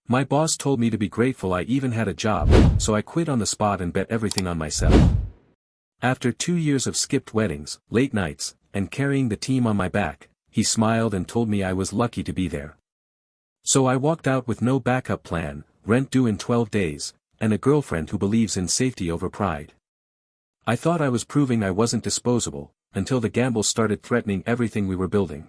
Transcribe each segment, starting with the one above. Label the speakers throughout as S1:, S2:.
S1: My boss told me to be grateful I even had a job, so I quit on the spot and bet everything on myself. After 2 years of skipped weddings, late nights, and carrying the team on my back, he smiled and told me I was lucky to be there. So I walked out with no backup plan, rent due in 12 days, and a girlfriend who believes in safety over pride. I thought I was proving I wasn't disposable, until the gamble started threatening everything we were building.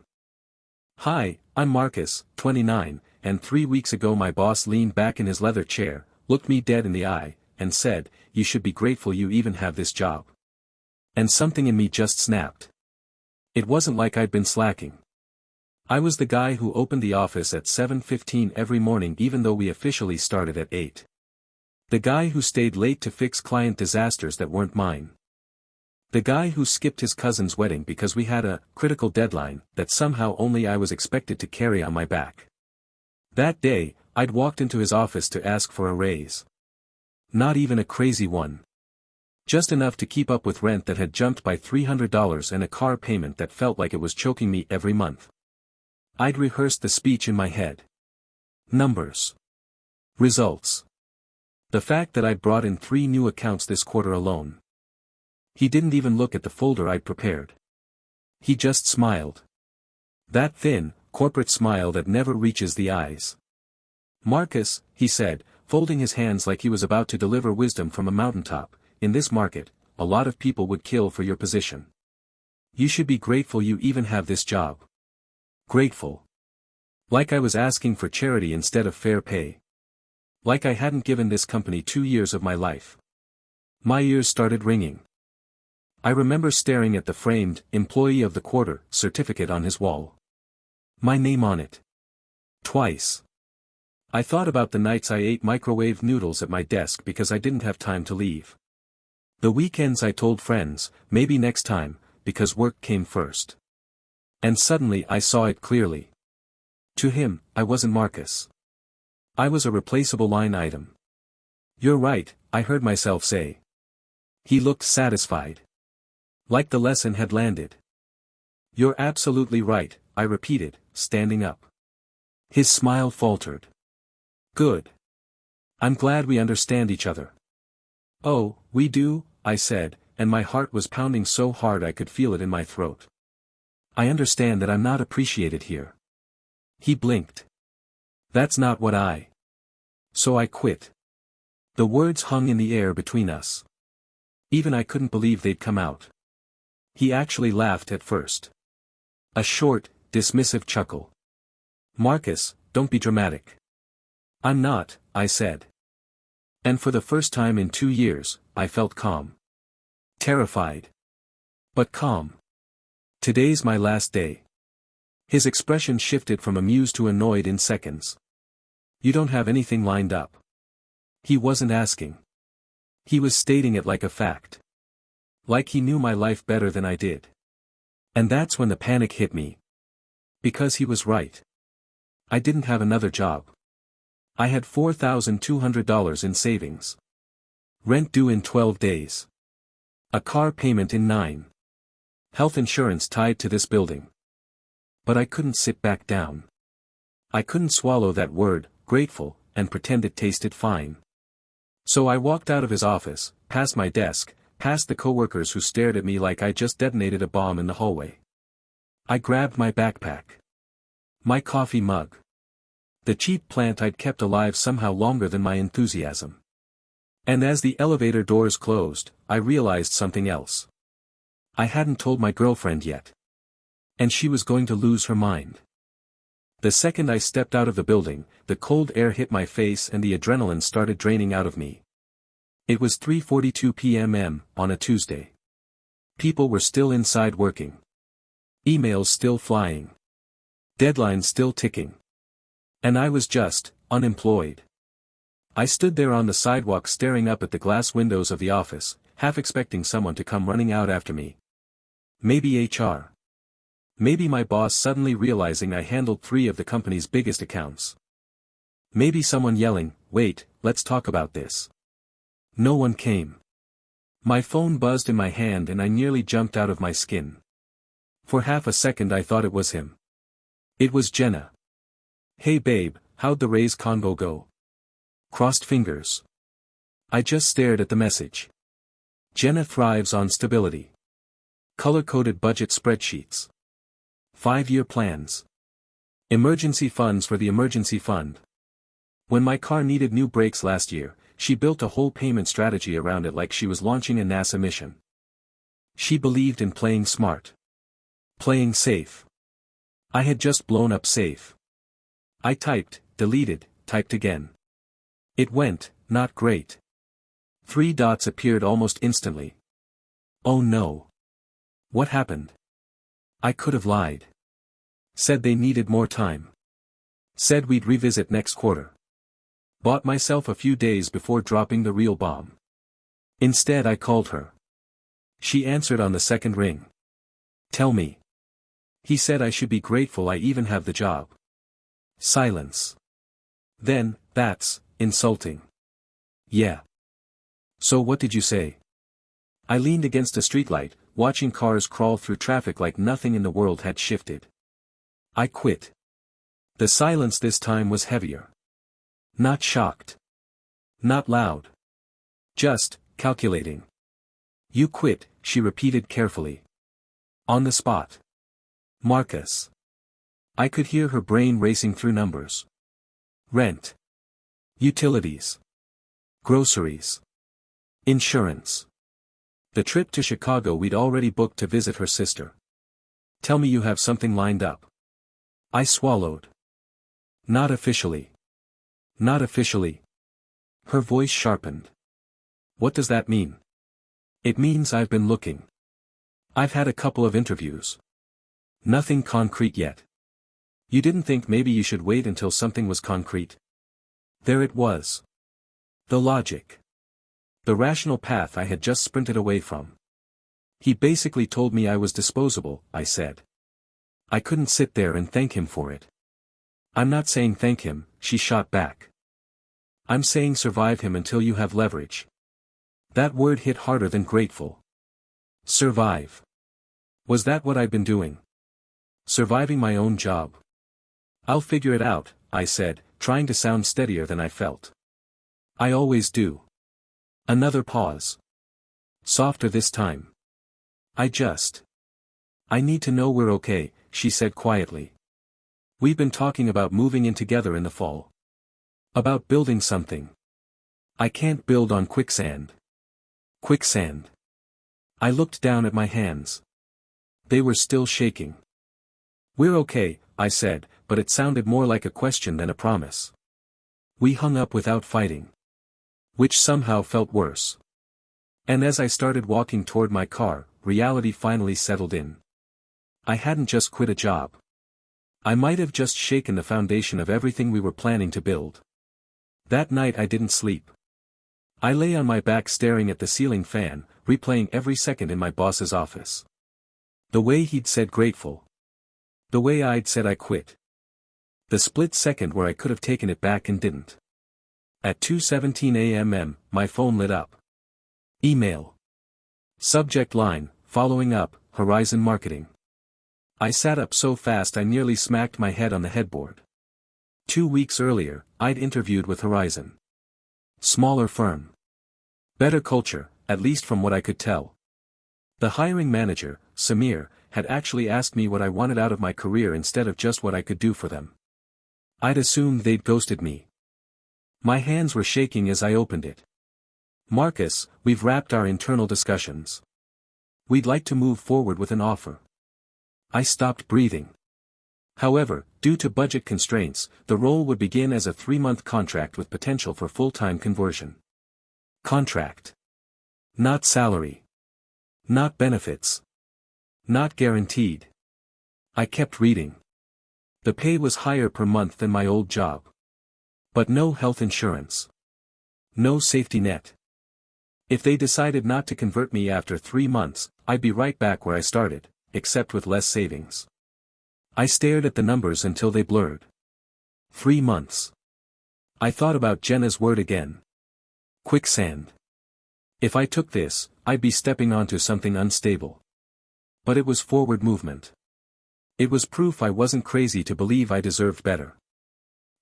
S1: Hi, I'm Marcus, 29, and 3 weeks ago my boss leaned back in his leather chair, looked me dead in the eye, and said, "You should be grateful you even have this job." And something in me just snapped. It wasn't like I'd been slacking. I was the guy who opened the office at 7:15 every morning even though we officially started at 8. The guy who stayed late to fix client disasters that weren't mine. The guy who skipped his cousin's wedding because we had a critical deadline that somehow only I was expected to carry on my back. That day, I'd walked into his office to ask for a raise. Not even a crazy one. Just enough to keep up with rent that had jumped by $300 and a car payment that felt like it was choking me every month. I'd rehearsed the speech in my head. Numbers. Results. The fact that I'd brought in 3 new accounts this quarter alone. He didn't even look at the folder I'd prepared. He just smiled. That thin, corporate smile that never reaches the eyes. "Marcus," he said, folding his hands like he was about to deliver wisdom from a mountaintop, "in this market, a lot of people would kill for your position. You should be grateful you even have this job." Grateful. Like I was asking for charity instead of fair pay. Like I hadn't given this company 2 years of my life. My ears started ringing. I remember staring at the framed Employee of the Quarter certificate on his wall. My name on it. Twice. I thought about the nights I ate microwave noodles at my desk because I didn't have time to leave. The weekends I told friends, maybe next time, because work came first. And suddenly I saw it clearly. To him, I wasn't Marcus. I was a replaceable line item. "You're right," I heard myself say. He looked satisfied. Like the lesson had landed. "You're absolutely right," I repeated, standing up. His smile faltered. "Good. I'm glad we understand each other." "Oh, we do," I said, and my heart was pounding so hard I could feel it in my throat. "I understand that I'm not appreciated here." He blinked. "That's not what I..." So I quit. The words hung in the air between us. Even I couldn't believe they'd come out. He actually laughed at first. A short, dismissive chuckle. "Marcus, don't be dramatic." "I'm not," I said. And for the first time in 2 years, I felt calm. Terrified. But calm. "Today's my last day." His expression shifted from amused to annoyed in seconds. "You don't have anything lined up." He wasn't asking. He was stating it like a fact. Like he knew my life better than I did. And that's when the panic hit me. Because he was right. I didn't have another job. I had $4,200 in savings. Rent due in 12 days. A car payment in 9. Health insurance tied to this building. But I couldn't sit back down. I couldn't swallow that word, grateful, and pretend it tasted fine. So I walked out of his office, past my desk, past the coworkers who stared at me like I just detonated a bomb in the hallway. I grabbed my backpack. My coffee mug. The cheap plant I'd kept alive somehow longer than my enthusiasm. And as the elevator doors closed, I realized something else. I hadn't told my girlfriend yet. And she was going to lose her mind. The second I stepped out of the building, the cold air hit my face and the adrenaline started draining out of me. It was 3:42 p.m. on a Tuesday. People were still inside working. Emails still flying. Deadlines still ticking. And I was just, unemployed. I stood there on the sidewalk staring up at the glass windows of the office, half expecting someone to come running out after me. Maybe HR. Maybe my boss suddenly realizing I handled 3 of the company's biggest accounts. Maybe someone yelling, "Wait, let's talk about this." No one came. My phone buzzed in my hand and I nearly jumped out of my skin. For half a second I thought it was him. It was Jenna. "Hey babe, How'd the Rays convo go? Crossed fingers. I just stared at the message. Jenna thrives on stability. Color-coded budget spreadsheets. 5-year plans. Emergency funds for the emergency fund. When my car needed new brakes last year, she built a whole payment strategy around it like she was launching a NASA mission. She believed in playing smart. Playing safe. I had just blown up safe. I typed, deleted, typed again. It went, not great. 3 dots appeared almost instantly. Oh no. What happened? I could have lied. Said they needed more time. Said we'd revisit next quarter. Bought myself a few days before dropping the real bomb. Instead I called her. She answered on the second ring. Tell me. He said I should be grateful I even have the job. Silence. Then, that's insulting. Yeah. So what did you say? I leaned against a streetlight, watching cars crawl through traffic like nothing in the world had shifted. I quit. The silence this time was heavier. Not shocked. Not loud. Just, calculating. You quit, she repeated carefully. On the spot. Marcus. I could hear her brain racing through numbers. Rent. Utilities. Groceries. Insurance. The trip to Chicago we'd already booked to visit her sister. Tell me you have something lined up. I swallowed. Not officially. Not officially. Her voice sharpened. What does that mean? It means I've been looking. I've had a couple of interviews. Nothing concrete yet. You didn't think maybe you should wait until something was concrete? There it was. The logic. The rational path I had just sprinted away from. He basically told me I was disposable, I said. I couldn't sit there and thank him for it. I'm not saying thank him, she shot back. I'm saying survive him until you have leverage. That word hit harder than grateful. Survive. Was that what I'd been doing? Surviving my own job. I'll figure it out, I said, trying to sound steadier than I felt. I always do. Another pause. Softer this time. I need to know we're okay, she said quietly. We've been talking about moving in together in the fall. About building something. I can't build on quicksand. Quicksand. I looked down at my hands. They were still shaking. We're okay, I said, but it sounded more like a question than a promise. We hung up without fighting. Which somehow felt worse. And as I started walking toward my car, reality finally settled in. I hadn't just quit a job. I might have just shaken the foundation of everything we were planning to build. That night I didn't sleep. I lay on my back staring at the ceiling fan, replaying every second in my boss's office. The way he'd said grateful. The way I'd said I quit. The split second where I could have taken it back and didn't. At 2:17 a.m. my phone lit up. Email. Subject line, following up, Horizon Marketing. I sat up so fast I nearly smacked my head on the headboard. 2 weeks earlier, I'd interviewed with Horizon. Smaller firm. Better culture, at least from what I could tell. The hiring manager, Samir, had actually asked me what I wanted out of my career instead of just what I could do for them. I'd assumed they'd ghosted me. My hands were shaking as I opened it. Marcus, we've wrapped our internal discussions. We'd like to move forward with an offer. I stopped breathing. However, due to budget constraints, the role would begin as a 3-month contract with potential for full-time conversion. Contract. Not salary. Not benefits. Not guaranteed. I kept reading. The pay was higher per month than my old job. But no health insurance. No safety net. If they decided not to convert me after 3 months, I'd be right back where I started, except with less savings. I stared at the numbers until they blurred. 3 months. I thought about Jenna's word again. Quicksand. If I took this, I'd be stepping onto something unstable. But it was forward movement. It was proof I wasn't crazy to believe I deserved better.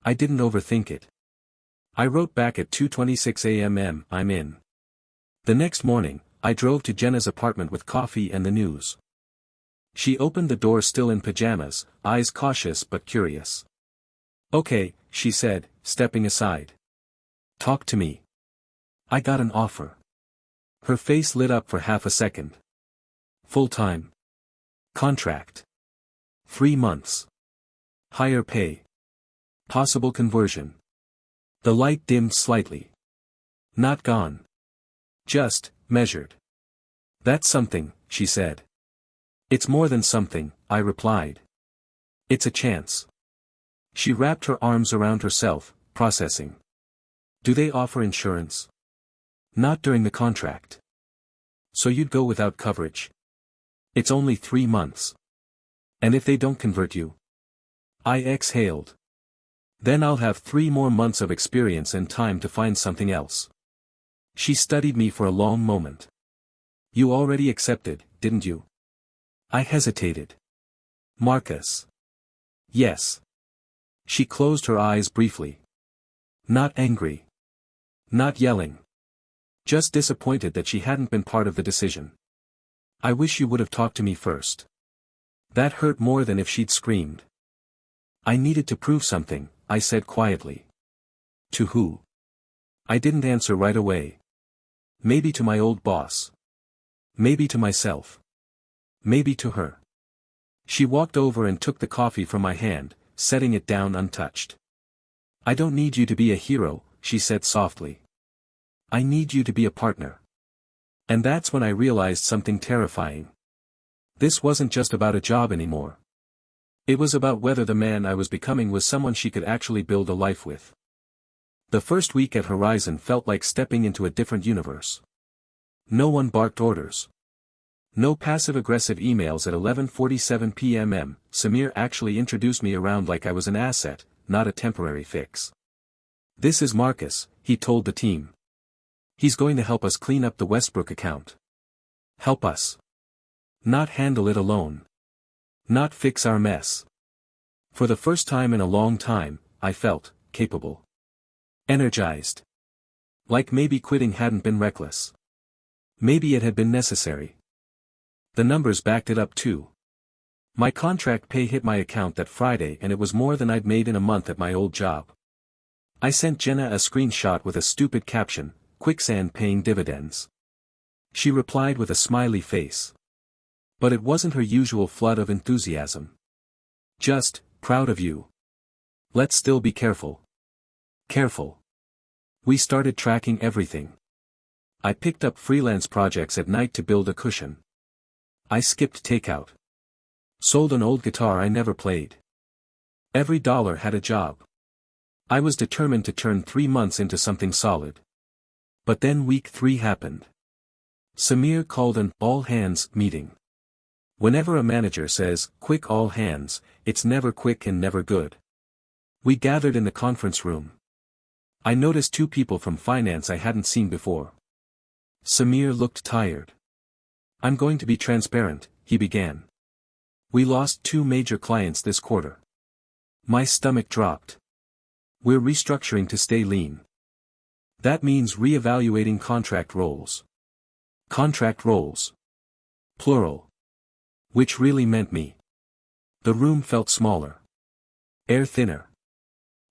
S1: I didn't overthink it. I wrote back at 2:26 a.m. I'm in. The next morning, I drove to Jenna's apartment with coffee and the news. She opened the door still in pajamas, eyes cautious but curious. Okay, she said, stepping aside. Talk to me. I got an offer. Her face lit up for half a second. Full-time. Contract. 3 months. Higher pay. Possible conversion. The light dimmed slightly. Not gone. Just, measured. That's something, she said. It's more than something, I replied. It's a chance. She wrapped her arms around herself, processing. Do they offer insurance? Not during the contract. So you'd go without coverage? It's only 3 months. And if they don't convert you? I exhaled. Then I'll have 3 more months of experience and time to find something else. She studied me for a long moment. You already accepted, didn't you? I hesitated. Marcus. Yes. She closed her eyes briefly. Not angry. Not yelling. Just disappointed that she hadn't been part of the decision. I wish you would have talked to me first. That hurt more than if she'd screamed. I needed to prove something, I said quietly. To who? I didn't answer right away. Maybe to my old boss. Maybe to myself. Maybe to her. She walked over and took the coffee from my hand, setting it down untouched. I don't need you to be a hero, she said softly. I need you to be a partner. And that's when I realized something terrifying. This wasn't just about a job anymore. It was about whether the man I was becoming was someone she could actually build a life with. The first week at Horizon felt like stepping into a different universe. No one barked orders. No passive-aggressive emails at 11:47 p.m. Samir actually introduced me around like I was an asset, not a temporary fix. This is Marcus, he told the team. He's going to help us clean up the Westbrook account. Help us. Not handle it alone. Not fix our mess. For the first time in a long time, I felt capable. Energized. Like maybe quitting hadn't been reckless. Maybe it had been necessary. The numbers backed it up too. My contract pay hit my account that Friday and it was more than I'd made in a month at my old job. I sent Jenna a screenshot with a stupid caption, "Quicksand paying dividends." She replied with a smiley face. But it wasn't her usual flood of enthusiasm. Just, proud of you. Let's still be careful. Careful. We started tracking everything. I picked up freelance projects at night to build a cushion. I skipped takeout. Sold an old guitar I never played. Every dollar had a job. I was determined to turn 3 months into something solid. But then week 3 happened. Samir called an all-hands meeting. Whenever a manager says, "Quick all hands," it's never quick and never good. We gathered in the conference room. I noticed 2 people from finance I hadn't seen before. Samir looked tired. I'm going to be transparent, he began. We lost 2 major clients this quarter. My stomach dropped. We're restructuring to stay lean. That means re-evaluating contract roles. Contract roles. Plural. Which really meant me. The room felt smaller. Air thinner.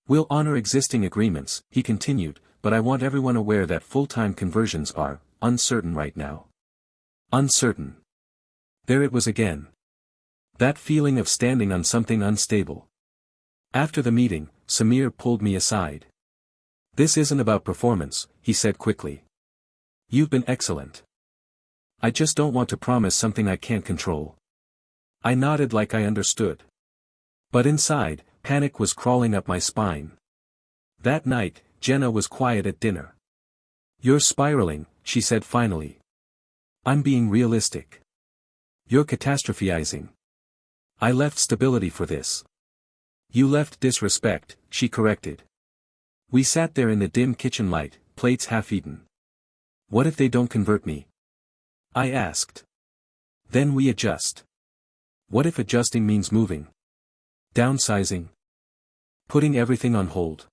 S1: We'll honor existing agreements, he continued, but I want everyone aware that full-time conversions are uncertain right now. Uncertain. There it was again. That feeling of standing on something unstable. After the meeting, Samir pulled me aside. This isn't about performance, he said quickly. You've been excellent. I just don't want to promise something I can't control. I nodded like I understood. But inside, panic was crawling up my spine. That night, Jenna was quiet at dinner. You're spiraling, she said finally. I'm being realistic. You're catastrophizing. I left stability for this. You left disrespect, she corrected. We sat there in the dim kitchen light, plates half-eaten. What if they don't convert me? I asked. Then we adjust. What if adjusting means moving? Downsizing? putting everything on hold.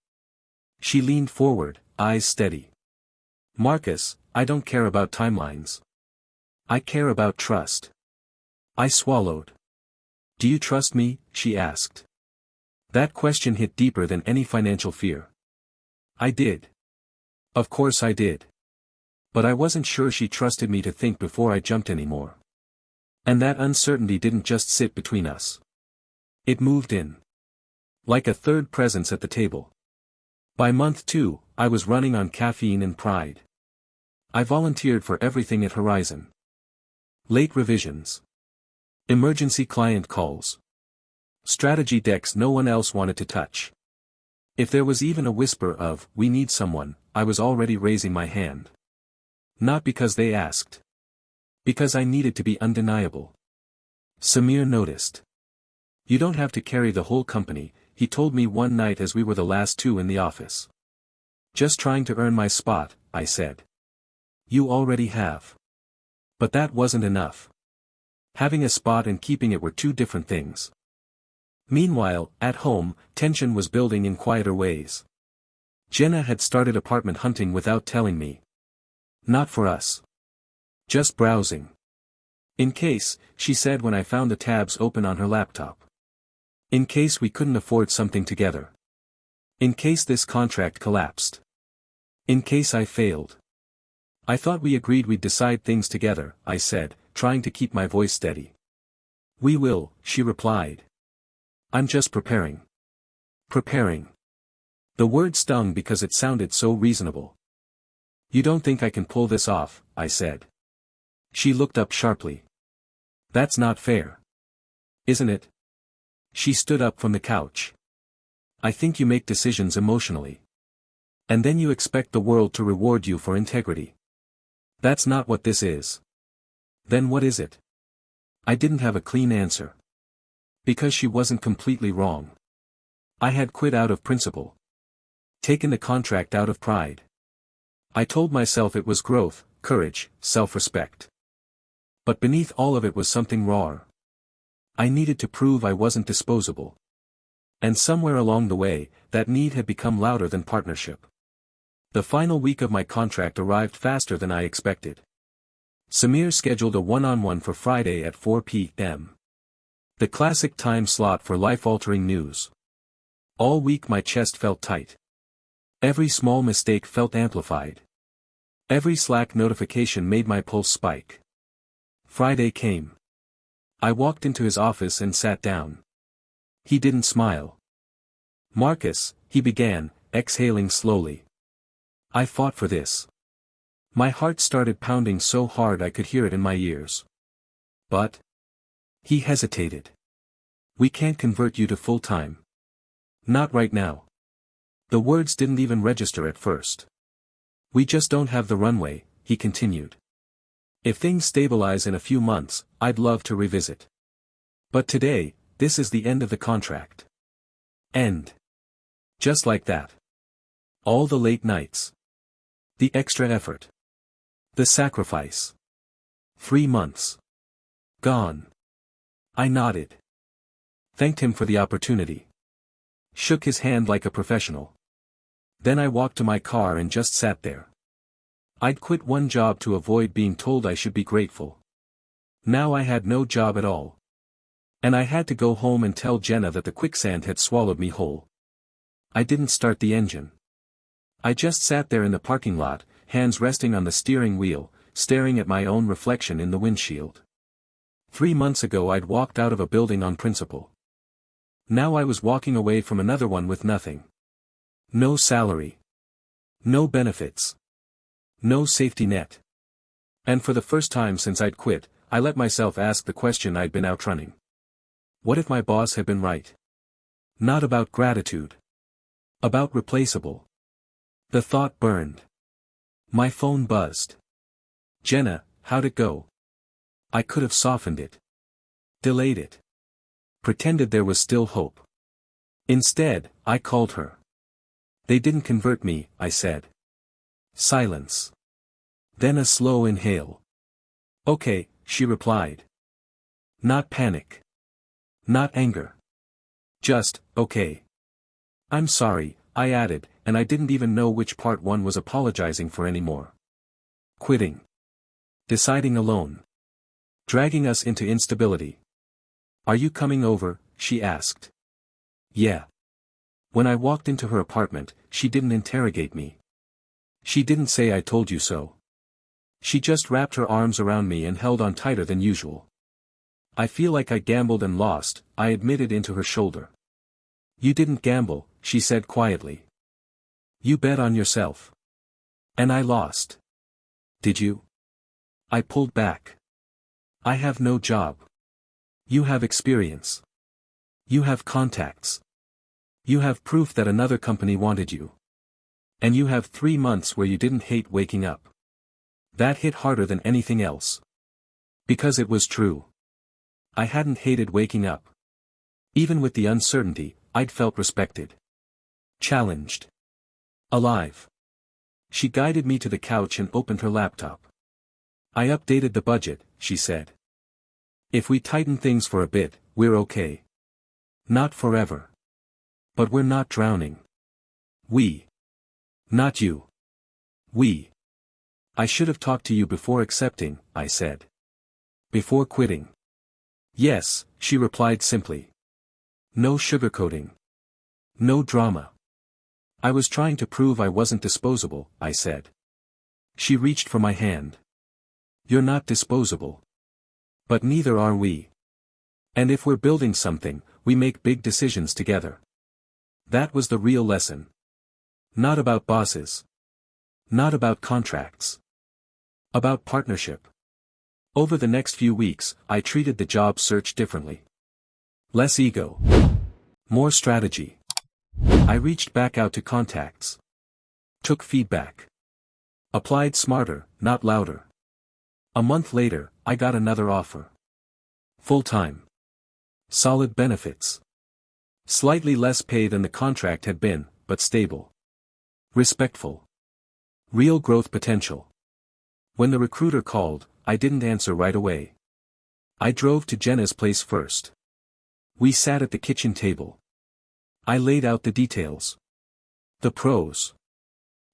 S1: She leaned forward, eyes steady. Marcus, I don't care about timelines. I care about trust. I swallowed. Do you trust me? She asked. That question hit deeper than any financial fear. I did. Of course I did. But I wasn't sure she trusted me to think before I jumped anymore. And that uncertainty didn't just sit between us. It moved in. Like a third presence at the table. By month 2, I was running on caffeine and pride. I volunteered for everything at Horizon. Late revisions. Emergency client calls. Strategy decks no one else wanted to touch. If there was even a whisper of, "We need someone," I was already raising my hand. Not because they asked. Because I needed to be undeniable. Samir noticed. You don't have to carry the whole company, he told me one night as we were the last 2 in the office. Just trying to earn my spot, I said. You already have. But that wasn't enough. Having a spot and keeping it were 2 different things. Meanwhile, at home, tension was building in quieter ways. Jenna had started apartment hunting without telling me. Not for us. Just browsing. In case, she said when I found the tabs open on her laptop. In case we couldn't afford something together. In case this contract collapsed. In case I failed. I thought we agreed we'd decide things together, I said, trying to keep my voice steady. We will, she replied. I'm just preparing. Preparing. The word stung because it sounded so reasonable. You don't think I can pull this off, I said. She looked up sharply. That's not fair. Isn't it? She stood up from the couch. I think you make decisions emotionally. And then you expect the world to reward you for integrity. That's not what this is. Then what is it? I didn't have a clean answer. Because she wasn't completely wrong. I had quit out of principle. Taken the contract out of pride. I told myself it was growth, courage, self-respect. But beneath all of it was something rawer. I needed to prove I wasn't disposable. And somewhere along the way, that need had become louder than partnership. The final week of my contract arrived faster than I expected. Samir scheduled a one-on-one for Friday at 4 p.m. The classic time slot for life-altering news. All week my chest felt tight. Every small mistake felt amplified. Every Slack notification made my pulse spike. Friday came. I walked into his office and sat down. He didn't smile. Marcus, he began, exhaling slowly. I fought for this. My heart started pounding so hard I could hear it in my ears. But he hesitated. We can't convert you to full-time. Not right now. The words didn't even register at first. We just don't have the runway, he continued. If things stabilize in a few months, I'd love to revisit. But today, this is the end of the contract. End. Just like that. All the late nights. The extra effort. The sacrifice. 3 months. Gone. I nodded. Thanked him for the opportunity. Shook his hand like a professional. Then I walked to my car and just sat there. I'd quit one job to avoid being told I should be grateful. Now I had no job at all. And I had to go home and tell Jenna that the quicksand had swallowed me whole. I didn't start the engine. I just sat there in the parking lot, hands resting on the steering wheel, staring at my own reflection in the windshield. 3 months ago I'd walked out of a building on principle. Now I was walking away from another one with nothing. No salary. No benefits. No safety net. And for the first time since I'd quit, I let myself ask the question I'd been outrunning. What if my boss had been right? Not about gratitude. About replaceable. The thought burned. My phone buzzed. Jenna, how'd it go? I could have softened it. Delayed it. Pretended there was still hope. Instead, I called her. They didn't convert me, I said. Silence. Then a slow inhale. Okay, she replied. Not panic. Not anger. Just, okay. I'm sorry, I added, and I didn't even know which part one was apologizing for anymore. Quitting. Deciding alone. Dragging us into instability. Are you coming over? She asked. Yeah. When I walked into her apartment, she didn't interrogate me. She didn't say I told you so. She just wrapped her arms around me and held on tighter than usual. I feel like I gambled and lost, I admitted into her shoulder. You didn't gamble, she said quietly. You bet on yourself. And I lost. Did you? I pulled back. I have no job. You have experience. You have contacts. You have proof that another company wanted you. And you have 3 months where you didn't hate waking up. That hit harder than anything else. Because it was true. I hadn't hated waking up. Even with the uncertainty, I'd felt respected. Challenged. Alive. She guided me to the couch and opened her laptop. I updated the budget, she said. If we tighten things for a bit, we're okay. Not forever. But we're not drowning. We. Not you. We. I should have talked to you before accepting, I said. Before quitting. Yes, she replied simply. No sugarcoating. No drama. I was trying to prove I wasn't disposable, I said. She reached for my hand. You're not disposable. But neither are we. And if we're building something, we make big decisions together. That was the real lesson. Not about bosses. Not about contracts. About partnership. Over the next few weeks, I treated the job search differently. Less ego. More strategy. I reached back out to contacts. Took feedback. Applied smarter, not louder. A month later, I got another offer. Full-time. Solid benefits. Slightly less pay than the contract had been, but stable. Respectful. Real growth potential. When the recruiter called, I didn't answer right away. I drove to Jenna's place first. We sat at the kitchen table. I laid out the details. The pros.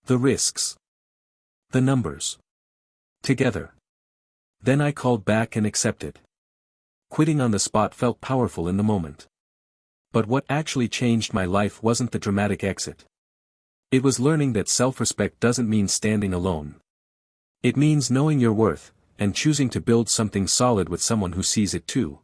S1: The risks. The numbers. Together. Then I called back and accepted. Quitting on the spot felt powerful in the moment. But what actually changed my life wasn't the dramatic exit. It was learning that self-respect doesn't mean standing alone. It means knowing your worth, and choosing to build something solid with someone who sees it too.